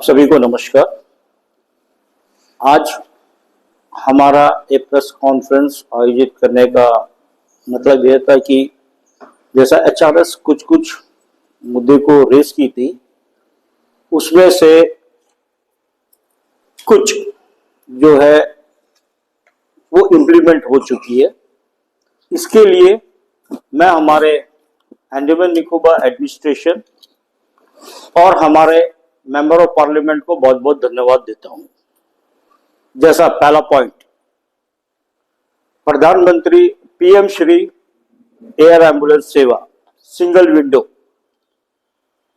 सभी को नमस्कार। आज हमारा एक प्रेस कॉन्फ्रेंस आयोजित करने का मतलब यह था कि जैसा एचआरएस कुछ मुद्दे को रेस की थी, उसमें से कुछ जो है वो इम्प्लीमेंट हो चुकी है। इसके लिए मैं हमारे अंडमान निकोबार एडमिनिस्ट्रेशन और हमारे मेंबर ऑफ पार्लियामेंट को बहुत बहुत धन्यवाद देता हूं। जैसा पहला पॉइंट, प्रधानमंत्री पीएम श्री एयर एम्बुलेंस सेवा सिंगल विंडो,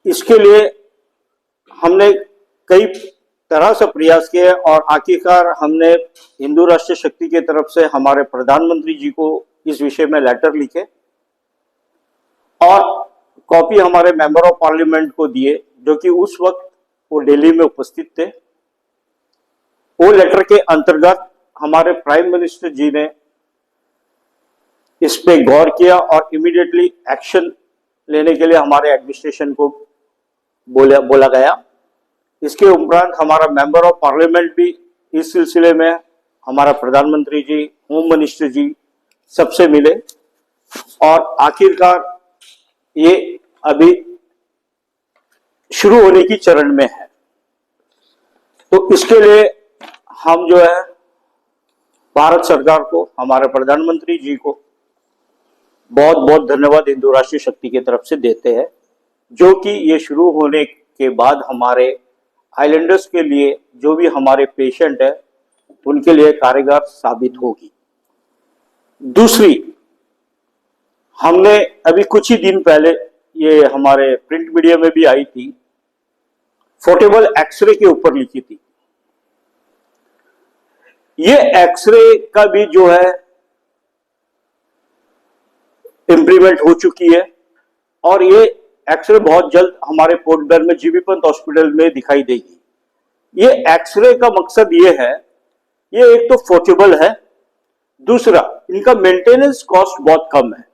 इसके लिए हमने कई तरह से प्रयास किए और आखिरकार हमने हिंदू राष्ट्रीय शक्ति की तरफ से हमारे प्रधानमंत्री जी को इस विषय में लेटर लिखे और कॉपी हमारे मेंबर ऑफ पार्लियामेंट को दिए, जो कि उस वक्त वो दिल्ली में उपस्थित थे। वो लेटर के अंतर्गत हमारे प्राइम मिनिस्टर जी ने इस पे गौर किया और इमीडिएटली एक्शन लेने के लिए हमारे एडमिनिस्ट्रेशन को बोला गया। इसके उपरांत हमारा मेंबर ऑफ पार्लियामेंट भी इस सिलसिले में हमारा प्रधानमंत्री जी, होम मिनिस्टर जी सबसे मिले और आखिरकार ये अभी शुरू होने की चरण में है। तो इसके लिए हम जो है भारत सरकार को, हमारे प्रधानमंत्री जी को बहुत बहुत धन्यवाद हिंदू राष्ट्रीय शक्ति की तरफ से देते हैं, जो कि ये शुरू होने के बाद हमारे आइलैंडर्स के लिए, जो भी हमारे पेशेंट है, उनके लिए कारगर साबित होगी। दूसरी, हमने अभी कुछ ही दिन पहले, ये हमारे प्रिंट मीडिया में भी आई थी, पोर्टेबल एक्सरे के ऊपर लिखी थी। ये एक्सरे का भी जो है इंप्लीमेंट हो चुकी है और ये एक्सरे बहुत जल्द हमारे पोर्ट ब्लेयर में जीबी पंत हॉस्पिटल में दिखाई देगी। ये एक्सरे का मकसद ये है, ये एक तो पोर्टेबल है, दूसरा इनका मेंटेनेंस कॉस्ट बहुत कम है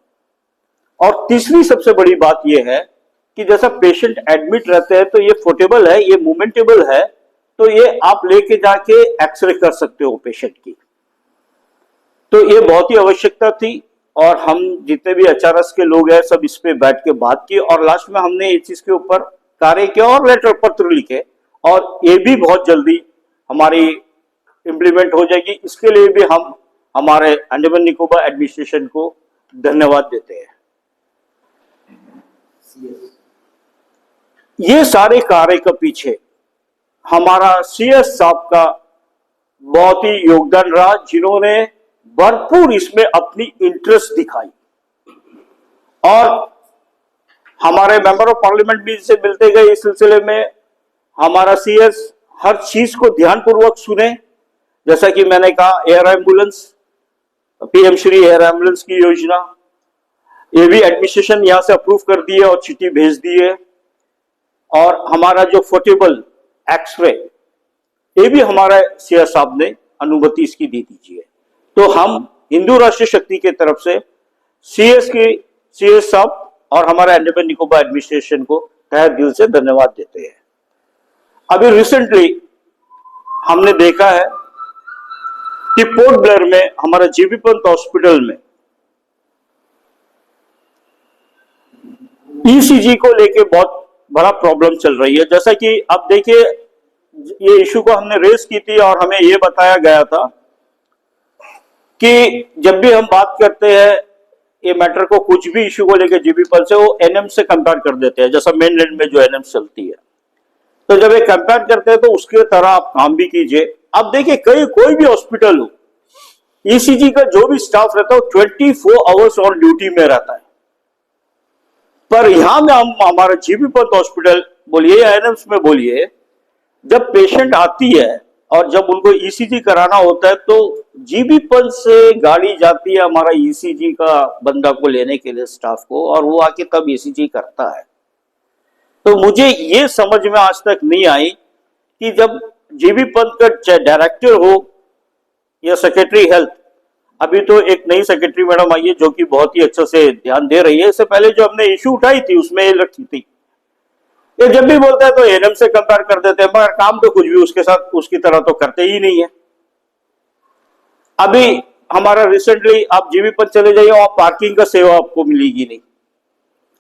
और तीसरी सबसे बड़ी बात यह है कि जैसा पेशेंट एडमिट रहते हैं तो ये पोर्टेबल है, ये मूवमेंटेबल है, तो ये आप लेके जाके एक्सरे कर सकते हो पेशेंट की। तो ये बहुत ही आवश्यकता थी और हम जितने भी एचआरएस के लोग हैं सब इस पे बैठ के बात की और लास्ट में हमने इस चीज के ऊपर कार्य किया और लेटर पत्र लिखे और ये भी बहुत जल्दी हमारी इंप्लीमेंट हो जाएगी। इसके लिए भी हम हमारे अंडमान निकोबार एडमिनिस्ट्रेशन को धन्यवाद देते हैं। ये सारे कार्य के पीछे हमारा सीएस साहब का बहुत ही योगदान रहा, जिन्होंने भरपूर इसमें अपनी इंटरेस्ट दिखाई और हमारे मेंबर ऑफ पार्लियामेंट भी से मिलते गए। इस सिलसिले में हमारा सीएस हर चीज को ध्यानपूर्वक सुने, जैसा कि मैंने कहा air ambulance, PM Shri air ambulance की योजना, ये भी एडमिनिस्ट्रेशन यहां से अप्रूव कर दी है और चिट्ठी भेज दी है। और हमारा जो पोर्टेबल एक्सरे, ये भी हमारा सीएस साहब ने अनुमति इसकी दे दीजिए। तो हम हिंदू राष्ट्रीय शक्ति की तरफ से सीएस साहब और हमारे अंडमान निकोबार एडमिनिस्ट्रेशन को तहे दिल से धन्यवाद देते हैं। अभी रिसेंटली हमने देखा है कि पोर्ट ब्लेयर में हमारा जीबी पंत हॉस्पिटल में ईसीजी को लेके बहुत बड़ा प्रॉब्लम चल रही है। जैसा कि अब देखिए, ये इशू को हमने रेस की थी और हमें ये बताया गया था कि जब भी हम बात करते हैं ये मैटर को, कुछ भी इशू को लेकर जीबी पंत से, वो एनएम से कंपेयर कर देते हैं, जैसा मेनलैंड में जो एनएम चलती है। तो जब ये कंपेयर करते हैं तो उसके तरह आप काम भी कीजिए। अब देखिए, कोई भी हॉस्पिटल हो, ईसीजी का जो भी स्टाफ रहता है 24 आवर्स ऑन ड्यूटी में रहता है, पर यहां में हम हमारा जीबी पंत हॉस्पिटल बोलिए या एनएम्स में बोलिए, जब पेशेंट आती है और जब उनको ईसीजी कराना होता है तो जीबी पंत से गाड़ी जाती है हमारा ईसीजी का बंदा को लेने के लिए, स्टाफ को, और वो आके तब ईसीजी करता है। तो मुझे ये समझ में आज तक नहीं आई कि जब जीबी पंत का डायरेक्टर हो या सेक्रेटरी हेल्थ, अभी तो एक नई सेक्रेटरी मैडम आई है जो कि बहुत ही अच्छे से ध्यान दे रही है, इससे पहले जो हमने इशू उठाई थी उसमें ये रखी थी ये जब भी बोलते हैं तो एएनएम से कंपेयर कर देते हैं, मगर काम तो कुछ भी उसके साथ उसकी तरह तो करते ही नहीं है। अभी हमारा रिसेंटली आप जीबी पर चले जाइए, वहां पार्किंग का सेवा आपको मिलेगी नहीं,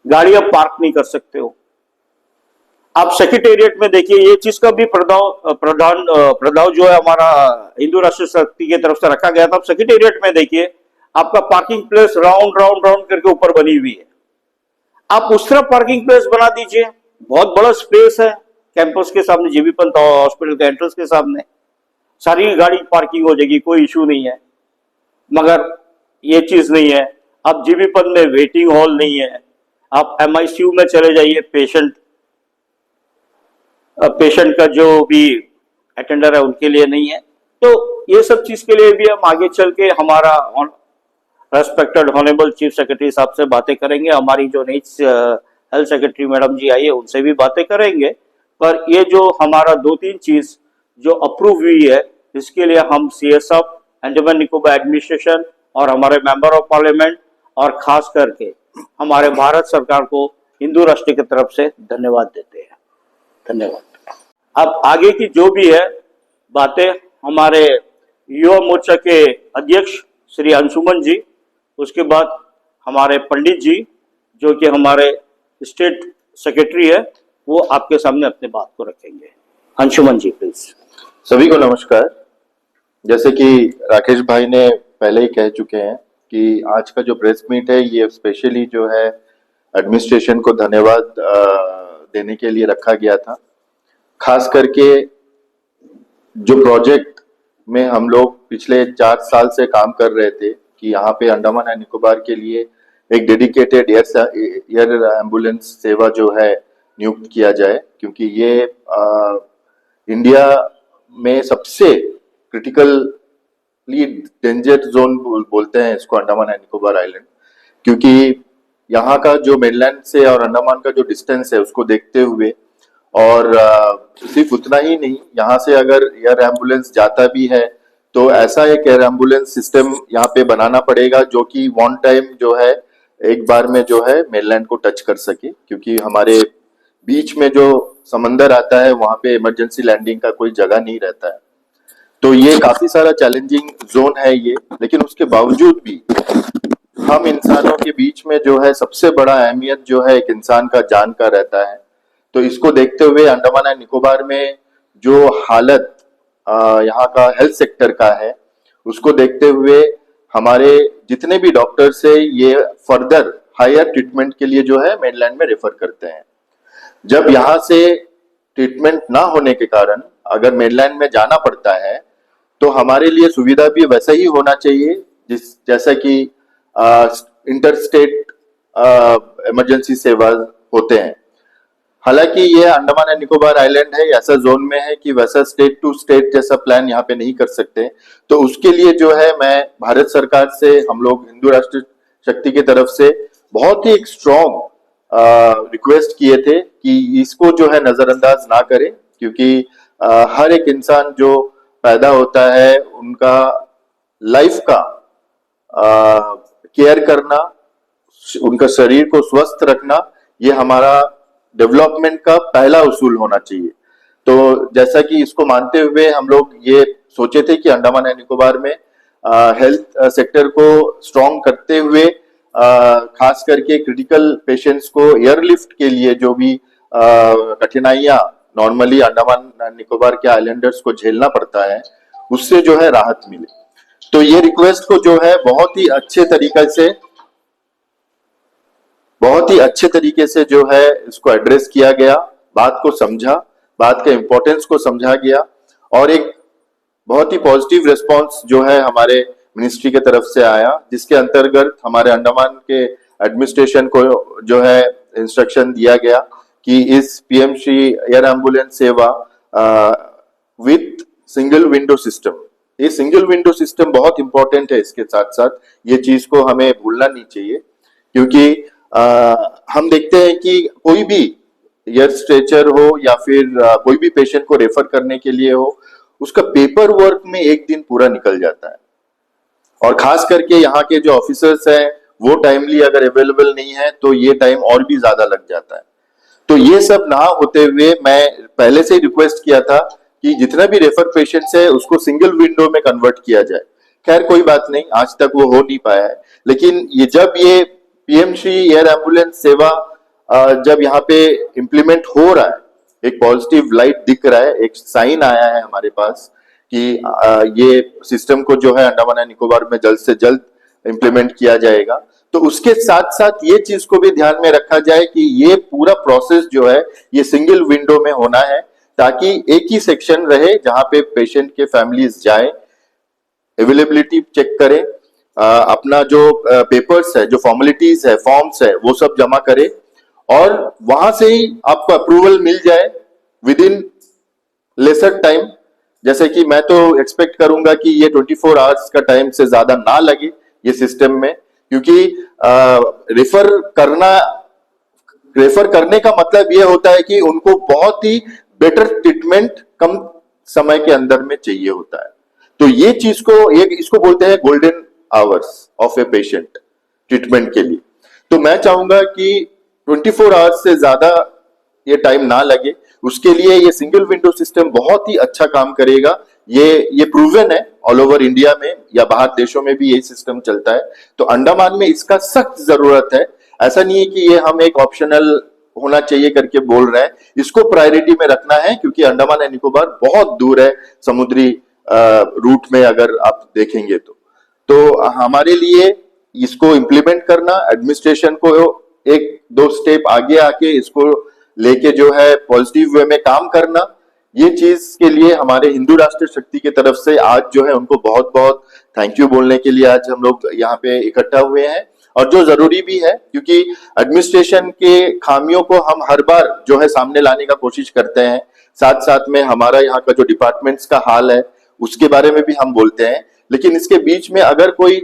गाड़ी आप पार्क नहीं कर सकते हो। आप सेक्रेटेरिएट में देखिए, ये चीज का भी प्रदाव जो है हमारा हिंदू राष्ट्र शक्ति की तरफ से रखा गया था। आप सेक्रेटेरिएट में देखिए, आपका parking place round round round करके ऊपर बनी हुई है। आप उस तरफ पार्किंग प्लेस बना दीजिए, बहुत बड़ा स्पेस है कैंपस के सामने, जीबी पंत हॉस्पिटल के एंट्रेंस के सामने सारी गाड़ी पार्किंग हो जाएगी, कोई इश्यू नहीं है। मगर ये चीज नहीं है। आप जीबी पंत में वेटिंग हॉल नहीं है। आप एमआईसीयू में चले जाइए, पेशेंट का जो भी अटेंडर है उनके लिए नहीं है। तो ये सब चीज के लिए भी हम आगे चल के हमारा रेस्पेक्टेड ऑनरेबल चीफ सेक्रेटरी साहब से बातें करेंगे, हमारी जो नई हेल्थ सेक्रेटरी मैडम जी आई है उनसे भी बातें करेंगे। पर ये जो हमारा 2-3 चीज जो अप्रूव हुई है, इसके लिए हम सीएसएफ, अंडमान निकोबार एडमिनिस्ट्रेशन और हमारे मेंबर ऑफ पार्लियामेंट और खास करके हमारे भारत सरकार को हिंदू राष्ट्र की तरफ से धन्यवाद देते हैं। धन्यवाद। अब आगे की जो भी है बातें हमारे युवा मोर्चा के अध्यक्ष श्री अंशुमन जी, उसके बाद हमारे पंडित जी जो कि हमारे स्टेट सेक्रेटरी है, वो आपके सामने अपने बात को रखेंगे। अंशुमन जी प्लीज। सभी को नमस्कार। जैसे कि राकेश भाई ने पहले ही कह चुके हैं कि आज का जो प्रेस मीट है ये स्पेशली जो है एडमिनिस्ट्रेशन को धन्यवाद देने के लिए रखा गया था। खास करके जो प्रोजेक्ट में हम लोग पिछले 4 साल से काम कर रहे थे कि यहाँ पे अंडमान एंड निकोबार के लिए एक डेडिकेटेड एयर एम्बुलेंस सेवा जो है नियुक्त किया जाए, क्योंकि ये इंडिया में सबसे क्रिटिकली डेंजर जोन बोलते हैं इसको, अंडमान एंड निकोबार आइलैंड, क्योंकि यहाँ का जो मेनलैंड से और अंडमान का जो डिस्टेंस है उसको देखते हुए, और सिर्फ उतना ही नहीं, यहाँ से अगर एयर एम्बुलेंस जाता भी है तो ऐसा एक एयर एम्बुलेंस सिस्टम यहाँ पे बनाना पड़ेगा जो कि वन टाइम जो है एक बार में जो है मेनलैंड को टच कर सके, क्योंकि हमारे बीच में जो समंदर आता है वहां पे इमरजेंसी लैंडिंग का कोई जगह नहीं रहता है। तो ये काफी सारा चैलेंजिंग जोन है ये, लेकिन उसके बावजूद भी हम इंसानों के बीच में जो है सबसे बड़ा अहमियत जो है एक इंसान का जान का रहता है। तो इसको देखते हुए अंडमान एंड निकोबार में जो हालत यहाँ का हेल्थ सेक्टर का है उसको देखते हुए हमारे जितने भी डॉक्टर्स है ये फर्दर हायर ट्रीटमेंट के लिए जो है मेनलैंड में रेफर करते हैं। जब यहाँ से ट्रीटमेंट ना होने के कारण अगर मेनलैंड में जाना पड़ता है तो हमारे लिए सुविधा भी वैसा ही होना चाहिए जैसा कि इंटरस्टेट इमरजेंसी सेवा होते हैं। हालांकि ये अंडमान एंड निकोबार आइलैंड है, ऐसा जोन में है कि वैसा स्टेट टू स्टेट जैसा प्लान यहाँ पे नहीं कर सकते। तो उसके लिए जो है मैं भारत सरकार से, हम लोग हिंदू राष्ट्र शक्ति की तरफ से बहुत ही एक स्ट्रॉन्ग रिक्वेस्ट किए थे कि इसको जो है नजरअंदाज ना करें, क्योंकि हर एक इंसान जो पैदा होता है उनका लाइफ का केयर करना, उनका शरीर को स्वस्थ रखना, ये हमारा डेवलपमेंट का पहला उसूल होना चाहिए। तो जैसा कि इसको मानते हुए हम लोग ये सोचे थे कि अंडमान एंड निकोबार में हेल्थ सेक्टर को स्ट्रॉन्ग करते हुए खास करके क्रिटिकल पेशेंट्स को एयरलिफ्ट के लिए जो भी कठिनाइयां नॉर्मली अंडमान एंड निकोबार के आइलैंडर्स को झेलना पड़ता है उससे जो है राहत मिले। तो ये रिक्वेस्ट को जो है बहुत ही अच्छे तरीके से जो है इसको एड्रेस किया गया, बात को समझा, बात के इंपॉर्टेंस को समझा गया, और एक बहुत ही पॉजिटिव रिस्पांस जो है हमारे मिनिस्ट्री के तरफ से आया, जिसके अंतर्गत हमारे अंडमान के एडमिनिस्ट्रेशन को जो है इंस्ट्रक्शन दिया गया कि इस पीएम श्री एयर एम्बुलेंस सेवा विथ सिंगल विंडो सिस्टम, ये सिंगल विंडो सिस्टम बहुत इंपॉर्टेंट है। इसके साथ साथ ये चीज को हमें भूलना नहीं चाहिए, क्योंकि हम देखते हैं कि कोई भी एयर स्ट्रेचर हो या फिर कोई भी पेशेंट को रेफर करने के लिए हो, उसका पेपर वर्क में एक दिन पूरा निकल जाता है, और खास करके यहाँ के जो ऑफिसर्स हैं वो टाइमली अगर अवेलेबल नहीं है तो ये टाइम और भी ज्यादा लग जाता है। तो ये सब ना होते हुए मैं पहले से ही रिक्वेस्ट किया था कि जितना भी रेफर पेशेंट्स है उसको सिंगल विंडो में कन्वर्ट किया जाए। खैर कोई बात नहीं, आज तक वो हो नहीं पाया है, लेकिन जब ये पीएम श्री एयर एम्बुलेंस सेवा जब यहाँ पे इम्प्लीमेंट हो रहा है, एक पॉजिटिव लाइट दिख रहा है, एक साइन आया है हमारे पास कि ये सिस्टम को जो है अंडमान एंड निकोबार में जल्द से जल्द इम्प्लीमेंट किया जाएगा, तो उसके साथ साथ ये चीज को भी ध्यान में रखा जाए कि ये पूरा प्रोसेस जो है ये सिंगल विंडो में होना है, ताकि एक ही सेक्शन रहे जहां पे पेशेंट के फैमिलीज जाए, अवेलेबिलिटी चेक करें, अपना जो पेपर्स है, जो फॉर्मेलिटीज है, फॉर्म्स है, वो सब जमा करे और वहां से ही आपको अप्रूवल मिल जाए विद इन लेसर टाइम। जैसे कि मैं तो एक्सपेक्ट करूंगा कि ये 24 आवर्स का टाइम से ज्यादा ना लगे ये सिस्टम में, क्योंकि रेफर करने का मतलब ये होता है कि उनको बहुत ही बेटर ट्रीटमेंट कम समय के अंदर में चाहिए होता है। तो ये चीज को इसको बोलते हैं golden hours of a patient treatment के लिए। तो मैं चाहूंगा कि 24 आवर्स से ज्यादा ये टाइम ना लगे, उसके लिए ये सिंगल विंडो सिस्टम बहुत ही अच्छा काम करेगा। ये प्रूवन है, ऑल ओवर इंडिया में या बाहर देशों में भी यही सिस्टम चलता है। तो अंडमान में इसका सख्त जरूरत है। ऐसा नहीं है कि ये हम एक ऑप्शनल होना चाहिए करके बोल रहे हैं, इसको प्रायोरिटी में रखना है, क्योंकि अंडमान एंड निकोबार बहुत दूर है समुद्री रूट में, अगर आप देखेंगे तो हमारे लिए इसको इम्प्लीमेंट करना, एडमिनिस्ट्रेशन को एक दो स्टेप आगे आके इसको लेके जो है पॉजिटिव वे में काम करना, ये चीज के लिए हमारे हिंदू राष्ट्र शक्ति की तरफ से आज जो है उनको बहुत बहुत थैंक यू बोलने के लिए आज हम लोग यहाँ पे इकट्ठा हुए हैं। और जो जरूरी भी है, क्योंकि एडमिनिस्ट्रेशन के खामियों को हम हर बार जो है सामने लाने का कोशिश करते हैं, साथ साथ में हमारा यहाँ का जो डिपार्टमेंट्स का हाल है उसके बारे में भी हम बोलते हैं, लेकिन इसके बीच में अगर कोई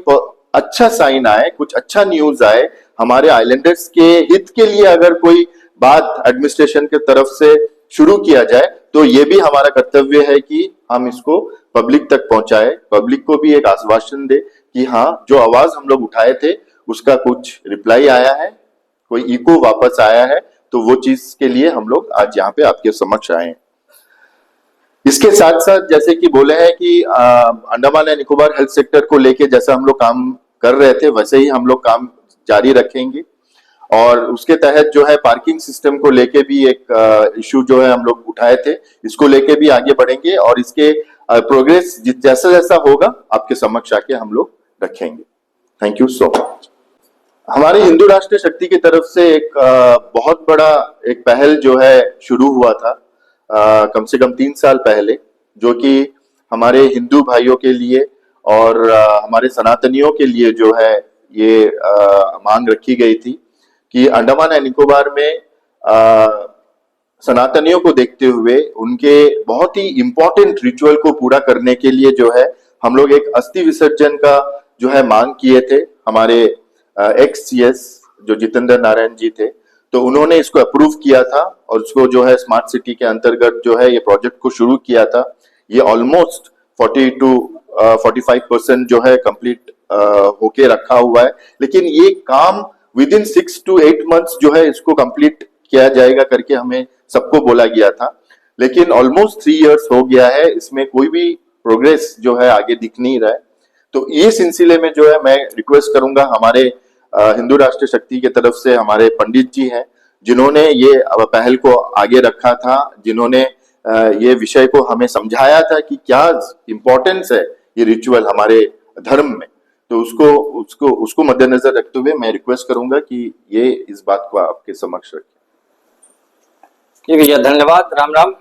अच्छा साइन आए, कुछ अच्छा न्यूज आए, हमारे आइलैंडर्स के हित के लिए अगर कोई बात एडमिनिस्ट्रेशन के तरफ से शुरू किया जाए, तो ये भी हमारा कर्तव्य है कि हम इसको पब्लिक तक पहुंचाए, पब्लिक को भी एक आश्वासन दे कि हाँ, जो आवाज हम लोग उठाए थे उसका कुछ रिप्लाई आया है, कोई इको वापस आया है। तो वो चीज के लिए हम लोग आज यहाँ पे आपके समक्ष आए हैं। इसके साथ साथ जैसे कि बोले हैं कि Andaman and Nicobar health sector को लेके जैसा हम लोग काम कर रहे थे वैसे ही हम लोग काम जारी रखेंगे, और उसके तहत जो है पार्किंग सिस्टम को लेके भी एक इशू जो है हम लोग उठाए थे, इसको लेके भी आगे बढ़ेंगे और इसके प्रोग्रेस जैसा जैसा होगा आपके समक्ष आके हम लोग रखेंगे। Thank you so much. हमारे हिंदू राष्ट्र शक्ति की तरफ से एक बहुत बड़ा एक पहल जो है शुरू हुआ था कम से कम 3 साल पहले, जो कि हमारे हिंदू भाइयों के लिए और हमारे सनातनियों के लिए जो है ये मांग रखी गई थी कि अंडमान एंड निकोबार में सनातनियों को देखते हुए उनके बहुत ही इंपॉर्टेंट रिचुअल को पूरा करने के लिए जो है हम लोग एक अस्थि विसर्जन का जो है मांग किए थे। हमारे एक्स सीएस जो जितेंद्र नारायण जी थे, तो उन्होंने इसको अप्रूव किया था और उसको जो है स्मार्ट सिटी के अंतर्गत जो है ये प्रोजेक्ट को शुरू किया था। ये ऑलमोस्ट 40 to 45% जो है कंप्लीट होके रखा हुआ है, लेकिन ये काम विद इन 6 to 8 months जो है इसको कंप्लीट किया जाएगा करके हमें सबको बोला गया था, लेकिन ऑलमोस्ट 3 years हो गया है, इसमें कोई भी प्रोग्रेस जो है आगे दिख नहीं रहा है। तो ये सिलसिले में जो है मैं रिक्वेस्ट करूंगा, हमारे हिंदू राष्ट्र शक्ति की तरफ से हमारे पंडित जी हैं जिन्होंने ये पहल को आगे रखा था, जिन्होंने ये विषय को हमें समझाया था कि क्या इंपॉर्टेंस है ये रिचुअल हमारे धर्म में, तो उसको मद्देनजर रखते हुए मैं रिक्वेस्ट करूंगा कि ये इस बात को आपके समक्ष रखें। ठीक है, धन्यवाद। राम राम।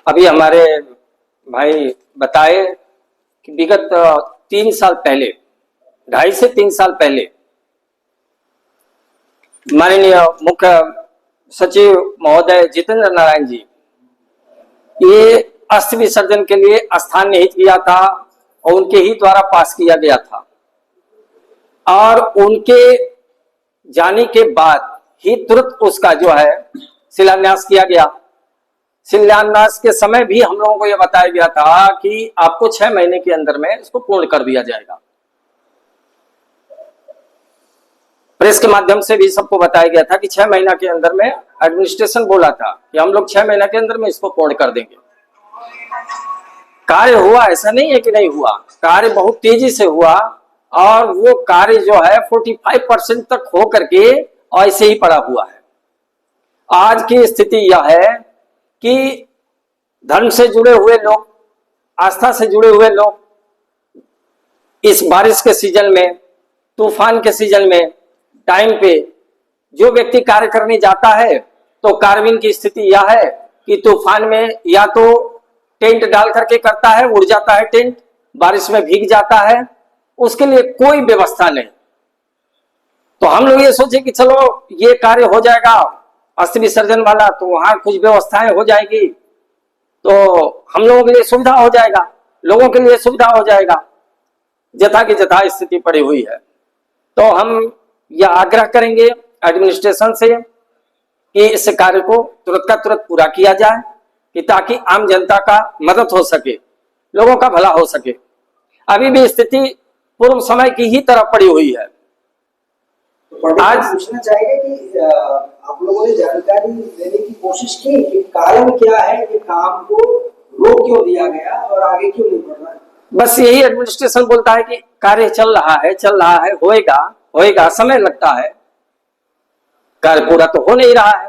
अभी हमारे भाई बताए कि विगत 3 साल पहले, 2.5 से 3 साल पहले माननीय मुख्य सचिव महोदय जितेंद्र नारायण जी ये अस्थि विसर्जन के लिए स्थान निहित किया था और उनके ही द्वारा पास किया गया था, और उनके जाने के बाद ही तुरंत उसका जो है शिलान्यास किया गया। शिलान्यास के समय भी हम लोगों को यह बताया गया था कि आपको 6 महीने के अंदर में इसको पूर्ण कर दिया जाएगा। प्रेस के माध्यम से भी सबको बताया गया था कि 6 महीना के अंदर में एडमिनिस्ट्रेशन बोला था कि हम लोग 6 महीना के अंदर में इसको पूर्ण कर देंगे। कार्य हुआ, ऐसा नहीं है कि नहीं हुआ, कार्य बहुत तेजी से हुआ और वो कार्य जो है 45% तक हो करके ऐसे ही पड़ा हुआ है। आज की स्थिति यह है कि धर्म से जुड़े हुए लोग, आस्था से जुड़े हुए लोग इस बारिश के सीजन में, तूफान के सीजन में, टाइम पे जो व्यक्ति कार्य करने जाता है तो कार्बिन की स्थिति यह है कि तूफान में या तो टेंट डाल करके करता है, उड़ जाता है टेंट, बारिश में भीग जाता है, उसके लिए कोई व्यवस्था नहीं। तो हम लोग ये सोचे कि चलो ये कार्य हो जाएगा अस्थि विसर्जन वाला, तो वहां कुछ व्यवस्थाएं हो जाएगी तो हम लोगों के लिए सुविधा हो जाएगा, लोगों के लिए सुविधा हो जाएगा। जथा की जथा स्थिति पड़ी हुई है। तो हम यह आग्रह करेंगे एडमिनिस्ट्रेशन से कि इस कार्य को तुरंत का तुरंत पूरा किया जाए कि ताकि आम जनता का मदद हो सके, लोगों का भला हो सके। अभी भी स्थिति पूर्व समय की ही तरह पड़ी हुई है। आज पूछना चाहेंगे कि आप लोगों ने जानकारी लेने की कोशिश की कि कारण क्या है कि काम को रोक क्यों दिया गया और आगे क्यों नहीं बढ़ रहा है? बस यही एडमिनिस्ट्रेशन बोलता है कि कार्य चल रहा है, होएगा, समय लगता है, कार्य पूरा तो हो नहीं रहा है।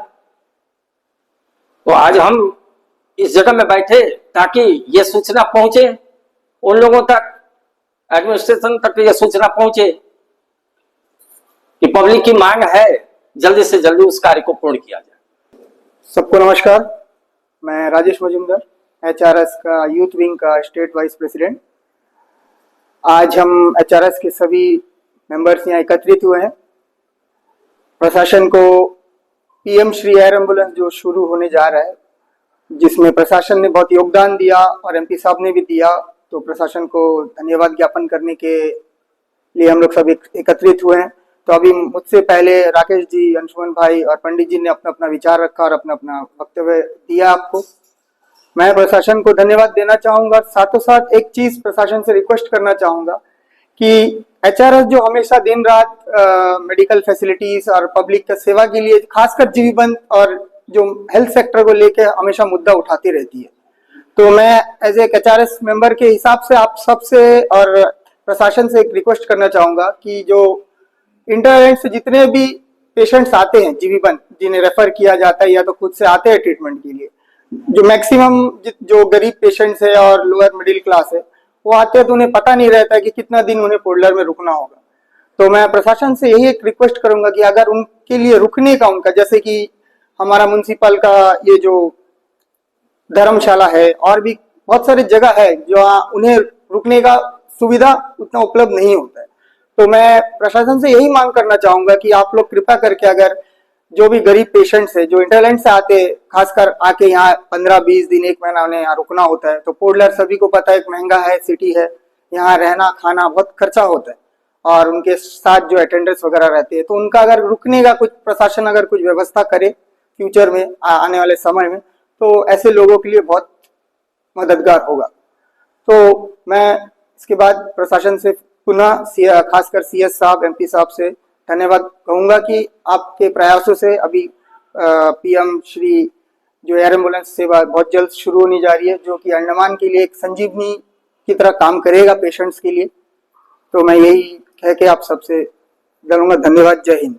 तो आज हम इस जगह में बैठे ताकि ये सूचना पहुंचे उन लोगों तक, एडमिनिस्ट्रेशन तक ये सूचना पहुंचे कि पब्लिक की मांग है, जल्दी से जल्दी उस कार्य को पूर्ण किया जाए। सबको नमस्कार, मैं राजेश मजुमदार, HRS का यूथ विंग का स्टेट वाइस प्रेसिडेंट। आज हम HRS के सभी मेंबर्स यहाँ एकत्रित हुए हैं। प्रशासन को PM श्री एयर एम्बुलेंस जो शुरू होने जा रहा है, जिसमें प्रशासन ने बहुत योगदान दिया और MP साहब ने भी दिया, तो प्रशासन को धन्यवाद ज्ञापन करने के लिए हम लोग सब एकत्रित हुए हैं। तो अभी मुझसे पहले राकेश जी, अंशुमन भाई और पंडित जी ने अपना अपना विचार रखा और अपना अपना वक्तव्य दिया आपको। मैं प्रशासन को धन्यवाद देना चाहूंगा। साथों साथ एक चीज प्रशासन से रिक्वेस्ट करना चाहूंगा कि HRS जो हमेशा दिन रात मेडिकल फैसिलिटीज और पब्लिक की सेवा के लिए, खासकर जीवीबंद और जो हेल्थ सेक्टर को लेकर हमेशा मुद्दा उठाती रहती है, तो मैं एज ए HRS मेंबर के हिसाब से आप सबसे और प्रशासन से एक रिक्वेस्ट करना चाहूंगा कि जो इंटरनेट से जितने भी पेशेंट्स आते हैं जीवीबंद, जिन्हें रेफर किया जाता है या तो खुद से आते हैं ट्रीटमेंट के लिए, जो मैक्सिमम जो गरीब पेशेंट्स है और लोअर मिडिल क्लास है, वो आते हैं तो उन्हें पता नहीं रहता है कि कितना दिन उन्हें पोडलर में रुकना होगा। तो मैं प्रशासन से यही एक रिक्वेस्ट करूंगा कि अगर उनके लिए रुकने का उनका, जैसे कि हमारा म्युनिसिपल का ये जो धर्मशाला है और भी बहुत सारी जगह है जो उन्हें रुकने का सुविधा उतना उपलब्ध नहीं होता है, तो मैं प्रशासन से यही मांग करना चाहूंगा कि आप लोग कृपा करके अगर जो भी गरीब पेशेंट्स है जो इंटरलैंड से आते, खासकर आके यहाँ 15-20 दिन 1 महीना उन्हें यहाँ रुकना होता है, तो पोडलर सभी को पता है महंगा है, सिटी है, यहाँ रहना खाना बहुत खर्चा होता है और उनके साथ जो अटेंडर्स वगैरह रहते हैं, तो उनका अगर रुकने का कुछ प्रशासन अगर कुछ व्यवस्था करे फ्यूचर में, आने वाले समय में, तो ऐसे लोगों के लिए बहुत मददगार होगा। तो मैं इसके बाद प्रशासन से पुनः खासकर CS साहब, MP साहब से धन्यवाद कहूंगा कि आपके प्रयासों से अभी PM श्री जो एयर एम्बुलेंस सेवा बहुत जल्द शुरू होने जा रही है, जो कि अंडमान के लिए एक संजीवनी की तरह काम करेगा पेशेंट्स के लिए। तो मैं यही कह के आप सबसे करूंगा, धन्यवाद। जय हिंद।